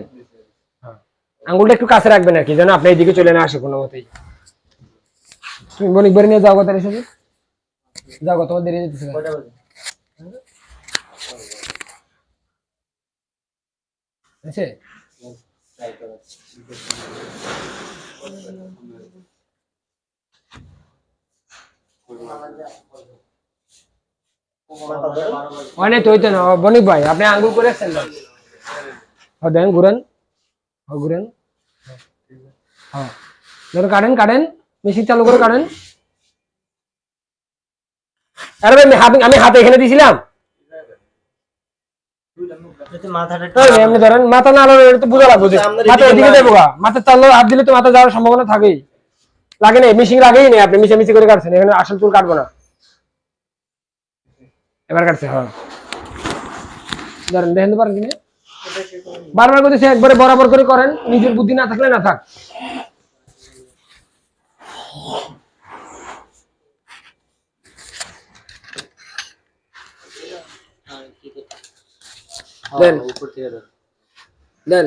আঙ্গুলটা একটু কাছে রাখবেন আর কি যেন আপনি এইদিকে চলে না আসে কোনো মতেই। তুমি বণিক বাড়ি নিয়ে যাও কথা এসে যাও গো, তোমার দেরি হয়ে যেতেছে। কয়টা বাজে? আছে ট্রাই করো। অনেক তো হইতো না বণিক ভাই, আপনি আঙ্গুল করে আসছেন না, দেন ঘুরেন, ঘুরেন, হ্যাঁ ধরো কাটেন মেশিন চালু করে কাটেন। আরে ভাই আমি হাতে এখানে দিছিলাম, যদি মাথাটা এমনি ধরেন মাথা না হলে তো বোঝা লাগবে যে মাথা এদিকে যাবো গা, মাথা চাললে হাত দিলে তো মাথা যাওয়ার সম্ভাবনা থাকেই, লাগে না মেশিন লাগেই নেই, আপনি মিশামিশি করে কাটছেন, এখানে আসল চুল কাটবো না। এবার কাটছে, হ্যাঁ ধরেন দেখেন তো পারেন কিনা, বারবার করতেছে একবারে বরাবর করে করেন, নিজের বুদ্ধি না থাকলে না থাক। দেন উপর থেকে ধরো। দেন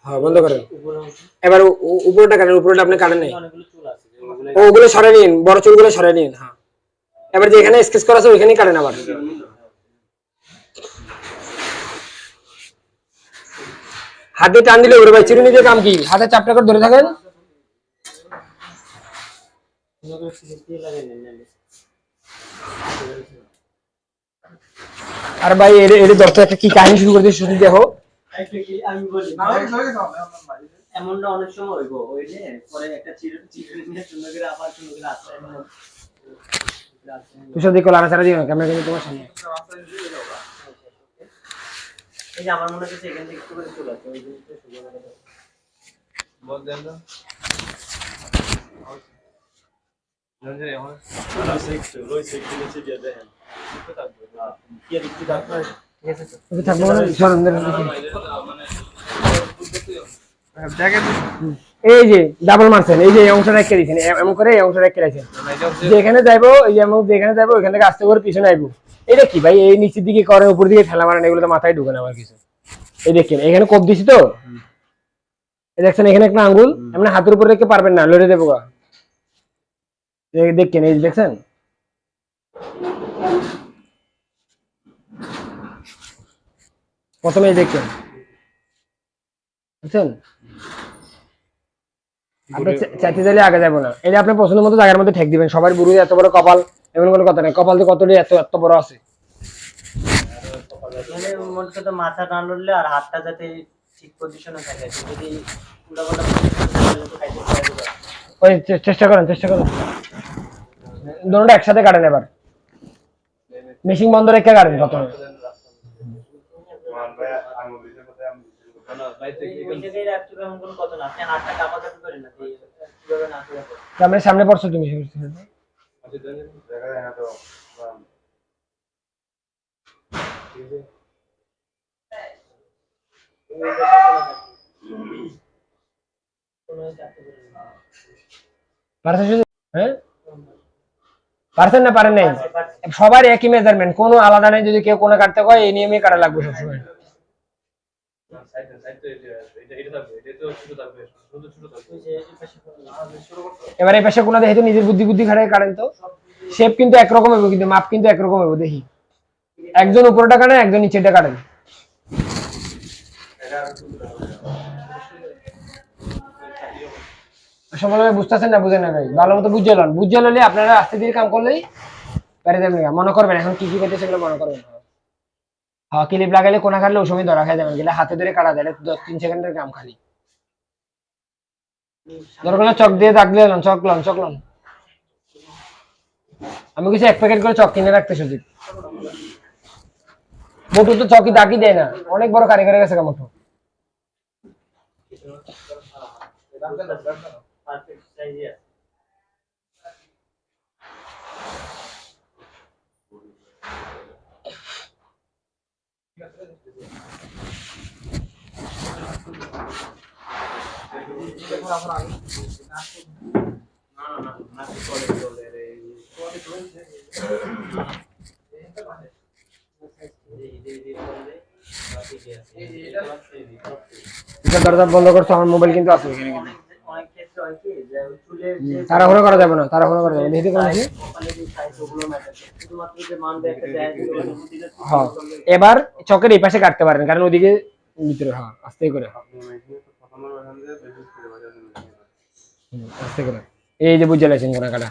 হ্যাঁ বন্ধ করেন। উপরে অংশ এবার উপরটা কাটেন, উপরটা আপনি কাটেন নাই, অনেকগুলো চুল আছে যেগুলো ওগুলো সরাই নিন, বড় চুলগুলো সরাই নিন। হ্যাঁ এবার যে এখানে স্কেচ করা আছে ওইখানেই কাটেন। আবার হাতে টান দিলে ওরে ভাই চিরুনি দিয়ে কাম কি, হাতে চাপটা করে ধরে থাকেন। আর ভাই এর দর্শক একটা কি কাহিনী শুরু করে দিয়ে শুনি দেখো। আমি বলি এমনটা অনেক সময় হইব হইলে পরে একটা চিরুনি নিয়ে সুন্দর করে আবার সুন্দর করে আসতে তুষার দিকে লাড়া ছাড়া দিও না, ক্যামেরা কিন্তু তোমার সামনে। এই যে আমার মনে হচ্ছে এখান থেকে একটু করে চলে আসছে ওই জিনিসটা সুন্দর করে বল দেন তো ওকে থাকবো না সরেন দেন দেখি। এই যে ডাবল মারছেন, এই যে এই অংশটা রেখে দিয়েছেন, এমন করে এই অংশটা রেখে রাখছেন, যেখানে যাইবো এই যে যেখানে যাইবো ওখান থেকে আস্তে করে পিছনে আইবো। এটা কি ভাই, এই নিচের দিকে করে উপর দিকে ঠেলা মারেন, এগুলো তো মাথায় ঢুকে না আমার কিছু। এই দেখেন এখানে কোপ দিছি তো, এই দেখছেন এখানে একটা আঙ্গুল এমনি হাতের উপর রেখে পারবেন না, লড়ে দেবো গা। দেখেন এই যে দেখছেন, প্রথমে এই দেখছেন বুঝছেন, আপনি চাইতে চাইলে আগে যাবো না, এটা আপনি পছন্দের মতো জায়গার মধ্যে ঠেক দিবেন। সবার বুড়ি এত বড় কপাল এমন কোনো কথা নেই, কপাল তো কতটি এত এত বড় আছে। মানে মনে করতে মাথা না লড়লে আর হাতটা যাতে ঠিক পজিশনে থাকে, যদি উল্টাপাল্টা ওই চেষ্টা করেন দুটোটা একসাথে কাটেন। এবার মেশিন বন্ধ রেখে কাটেন প্রথমে। কোনো কথা না, আপনি হাতটা কাপাকাপি করেন না কিভাবে না করে ক্যামেরার সামনে পড়ছো তুমি, পারছেন শুধু? হ্যাঁ পারছেন না পারেন নাই, সবার একই মেজারমেন্ট, কোনো আলাদা নেই। যদি কেউ কোনো কাটতে হয় এই নিয়মে কাটা লাগবে সবসময়। এবার এই পাশে কোনা দেখি তো, নিজের বুদ্ধি খাটাই কাটেন তো। শেপ কিন্তু একরকম হবে, কিন্তু মাপ কিন্তু একরকম হবে। দেখি একজন উপরটা কাটেন, একজন নিচেটা কাটেন। আসলে বুঝতেছেন না, বুঝেন না ভাই, ভালো মতো বুঝে ললে আপনারা আস্তে ধীরে কাম করলেই পেরে যাবেন। মনে করবেন এখন কি করতে সেগুলো মনে করবেন। হ্যাঁ ক্লিপ লাগাইলে কোনা কাটলে ওই সময় ধরা খাই যাবেন, গেলে হাতে ধরে কাটা দেয় 2-3 সেকেন্ডের কাম খালি। দরকার চক দিয়ে দাগ দিয়ে চকলন। আমি কিছু 1 প্যাকেট করে চক কিনে রাখতে সুযোগ। মোটু তো চকি দাগই দেয় না, অনেক বড় কারিগর হয়ে গেছে মোটু। পারফেক্ট সাইজে দরজা বন্ধ করছো, আমার মোবাইল কিন্তু আছে এখানে কিন্তু। অনেক ক্ষেত্রে হয় কি যে চুলের যে তাড়াহুড়ো করা যাবে না, তাড়াহুড়ো করা যাবে না, দেখতে পাচ্ছি। কপালে যে সাইজ ওগুলো ম্যাটার করে, শুধুমাত্র যে মানবে একটা দেয় দিলে হ্যাঁ, এবার চকের এই পাশে কাটতে পারেন, কারণ ওদিকে ভিতরে। হ্যাঁ, আস্তে করে, আস্তে করে। এই যে বুঝে লাইছেন কোনা কাটা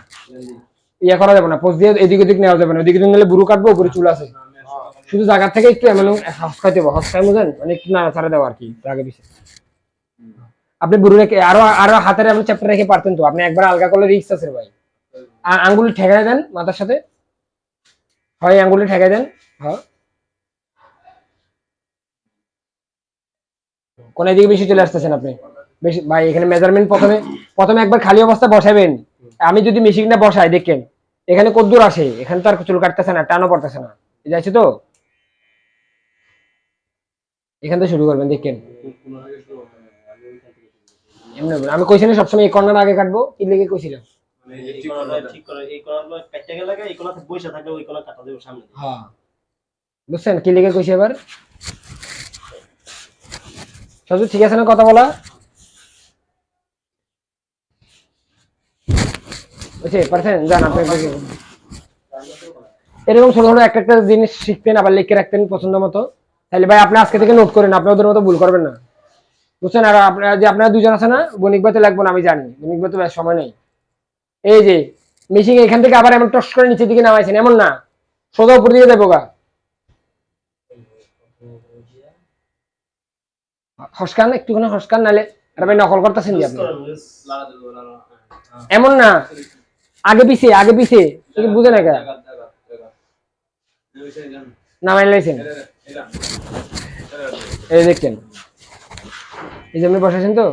ইয়া করা যাবে না, পোস্ট দিয়ে এদিক ওদিক নেওয়া যাবে না, ওদিকে নিলে বুড়ো কাটবো, উপরে চুল আছে। শুধু জায়গা থেকে একটু এমন হসকাইতে দেবো, হসকাই বুঝেন, মানে একটু নাড়াচাড়া দেবো আর কি আগে পিছিয়ে। আপনি বুড়ো রেখে আরো আরো হাতের আপনি চ্যাপ্টার রেখে পারতেন তো, আপনি একবার আলগা করলে রিস্ক আছে ভাই। আঙ্গুলি ঠেকাই দেন মাথার সাথে, হয় আঙ্গুলি ঠেকাই দেন। হ্যাঁ, কোন দিকে বেশি চলে আসতেছেন আপনি বেশি ভাই। এখানে মেজারমেন্ট প্রথমে প্রথমে একবার খালি অবস্থা বসাবেন। আমি যদি মেশিনটা বসাই দেখেন এখানে কতদূর আসে, এখানে তো আর চুল কাটতেছে না, টানও পড়তেছে না, যাচ্ছে তো। এখান থেকে শুরু করবেন দেখেন। এমনি আমি কইছিলাম সবসময় এই কর্নার আগে কাটবো, কি লেগে কইছিলাম। ঠিক করে এই কোণাগুলো কাটতে গেলে এই কোণাতে বসে থাকলে ওই কোণা কাটা দেব সামনে। হ্যাঁ, বুঝছেন কি লেগে কইছি এবার। সব ঠিক আছে না কথা বলা? বুঝছে পারছেন? জান আপনি এরকম ছোট ছোট একটা একটা জিনিস শিখতেন, আবার লিখে রাখতেন পছন্দ মতো, তাহলে ভাই আপনি আজকে থেকে নোট করেন, আপনি ওদের মতো ভুল করবেন না, বুঝছেন। আর আপনারা যে আপনারা দুজন আছে না, বণিক ভাই তো লাগবো না আমি জানি, বণিক ভাই তো বেশ সময় নেই। এই যে মেশিন এখান থেকে আবার এমন টস করে নিচের দিকে নামাইছেন, এমন না, সোজা উপর দিকে যাবো গা। হসকান একটুখানি হসকান, নালে আর ভাই নকল করতেছেন কি আপনি? এমন না, আগে পিছে আগে পিছে, বুঝে না কে নামাই লাইছেন। এই দেখছেন, এই যে আপনি বসাইছেন তো।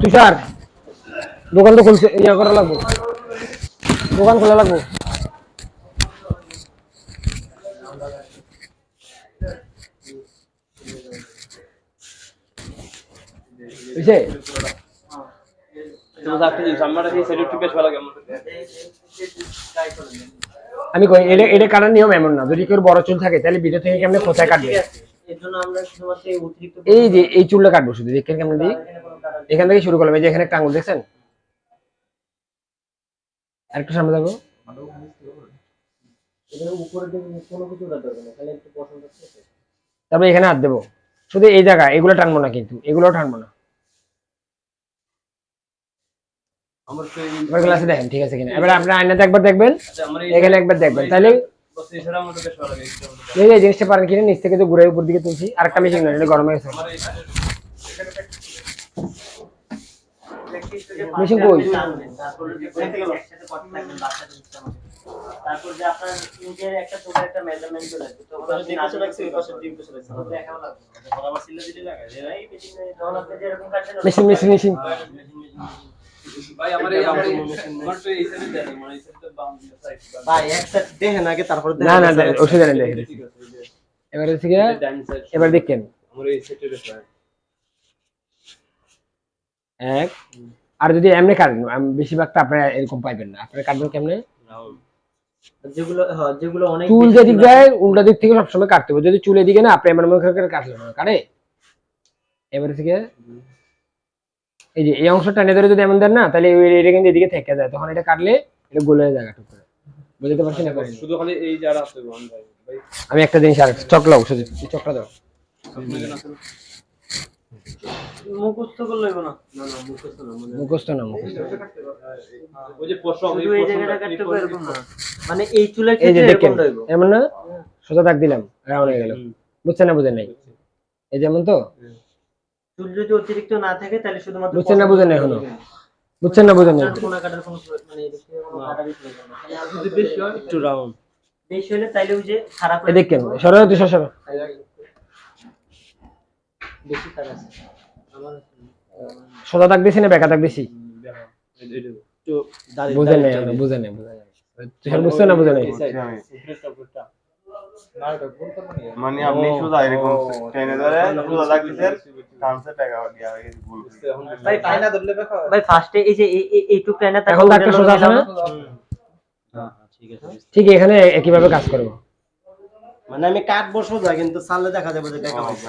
তুষার দোকান তো খুলছে, ইয়া করা লাগবো, দোকান খোলা লাগবো। বুঝছে? আমি কই এটা এটা কাটার নিয়ম এমন না, যদি কেউ বড় চুল থাকে তাহলে ভিডিও থেকে কেমনে কোথায় কাটবে। এর জন্য আমরা শুধুমাত্র এই অতিরিক্ত এই যে এই চুলটা কাটবো শুধু, দেখেন কেমন দিই, এখান থেকে শুরু করলাম। এই যে এখানে একটা আঙুল দেখছেন, আরেকটু সামনে যাবো। এর উপরে দিকে কোনো কিছু দরকার নেই, খালি একটু পছন্দ করতে। তারপরে এখানে হাত দেবো, শুধু এই জায়গা, এগুলো টানবো না কিন্তু, এগুলো টানবো না। ক্লাসে দেখেন ঠিক আছে কিনা। এবার আপনার আয়নাতে একবার দেখবেন, এখানে একবার দেখবেন, তাহলে এই যে জিনিসটা পারেন কিনা। নিচ থেকে তো ঘুরে উপর দিকে তুলছি, আরেকটা মেশিন না, এটা গরম হয়ে গেছে। মেশিন কই? তারপরে যে একসাথে করতে থাকবেন বাচ্চাদের সামনে, তারপর যে আপনার নিজের একটা ছোট একটা মেজারমেন্ট চলে আসবে, তখন আপনি দেখে রাখছি ওই পাশে ডিম পেছে রাখছি দেখানো লাগবে। বরাবর সিলে দিলে লাগায় যে ভাই পেছনে যখন আপনি যেরকম কাটছেন মেশিন মেশিন মেশিন ভাই আমার এই তো এই সাইডে দেন, মানে এই সাইডে বাম সাইড ভাই এক সেট দেখেন আগে, তারপর না না ওষুধ দেন দেখেন। ঠিক আছে। এবার হচ্ছে গিয়ে ডান সাইড এবার দেখেন আমার এই সাইডে রেখা এক। আর যদি এমনি কাটেন বেশিরভাগটা আপনারা এরকম পাইবেন না, আপনারা কাটবেন কেমনে, যেগুলো হ্যাঁ যেগুলো অনেক চুল যেদিক যায় উল্টা দিক থেকে সবসময় কাটতে হবে। যদি চুলের দিকে না আপনি এমন এমন করে কাটলেন না, কাটে। এবার থেকে এই যে এই অংশটা টেনে ধরে যদি এমন দেন না, তাহলে এটা কিন্তু এদিকে থেকে যায়, তখন এটা কাটলে এটা গলে যায় টুক করে। বুঝতে পারছেন? না শুধু খালি এই যারা আছে ভাই ভাই আমি একটা জিনিস আর চকলাও শুধু চকলা দাও, মুখস্থ করলে হইব না। না না মুখস্থ না, মানে মুখস্থ না মুখস্থ। ওই যে পশম শুধু এই জায়গাটা কাটতে হবে এরকম না, মানে এই চুলের এই যে ক্ষেত্রে দেখেন এরকম হইব। এমন না, সোজা দাগ দিলাম, রাউন্ড হয়ে গেল। বুঝছেন না বুঝেন নাই? এই যেমন তো চুল যদি অতিরিক্ত না থাকে তাহলে শুধুমাত্র বুঝছেন না বুঝেন না এখনো? বুঝছেন না বুঝেন নাই? কোনা কাটার কোনো মানে এদিকে কোনো কাটারই প্রয়োজন না। খালি আপনি যদি বেশি হয় একটু রাউন্ড বেশি হলে তাইলে ওই যে খারাপ এই দেখেন সরো দুশো সরো, বেশি খারাপ আছে। সোজা দাগ দিছি না বেকা দাগ দিছি? একটু দাঁড়িয়ে বুঝেন নাই আমরা, বুঝেন নাই তুষার বুঝছেন না বুঝেন নাই? আমি মানে আপনি সোজা এরকম টেনে ধরে সোজা লাগতেছেন কামসে টাকা দিয়া হয়ে গেছে ভুল ভাই পায়না ধরলে ভাই ফার্স্টে এই যে এইটুক টাইনা এখন তো একটা সোজা আছে না? হ্যাঁ ঠিক আছে ঠিক এখানে একইভাবে কাজ করবো। মানে আমি কাটবো সোজা কিন্তু সালে দেখা যাবে যে টাকা হবে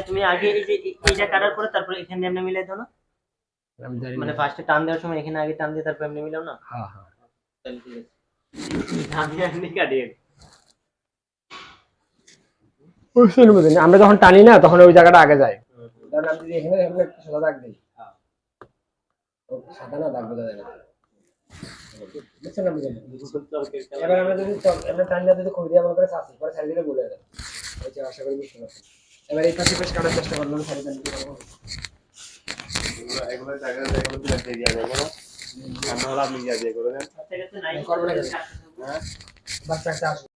তুমি আগে এই যে এইটা কাটার পরে তারপরে এখানে এমনি মিলাই দাও না, আমি জানি মানে না। ফার্স্টে টান দেওয়ার সময় এখানে আগে টান দিয়ে তারপর এমনি মিলাও না। হ্যাঁ হ্যাঁ তাহলে ঠিক আছে, আমি এমনি কাটি। বুঝছেন বুঝেন, আমরা যখন টানি না তখন ওই জায়গাটা আগে যায়। ধরেন আমি যদি এখানে এখানে একটা সাদা দাগ দিই, সাদা না দাগ বোঝা যায় না। বুঝছেন না বুঝেন? এবার আমরা যদি আমরা টানিটা যদি করে দিয়ে আমার করে চাষি পরে সাইড দিলে বলে দেয়। এই যে আশা করি বুঝতে পারছেন। এবার এই পাশে পেশ কাটার চেষ্টা করলাম সাইড দিয়ে এগুলো জায়গা এগুলো দিয়ে দিয়া যাবে না আমরা হলো আপনি দিয়া দিয়ে করে দেন ঠিক আছে, নাই করবে না কেন? কাটতে হবে। বাচ্চা একটা আসে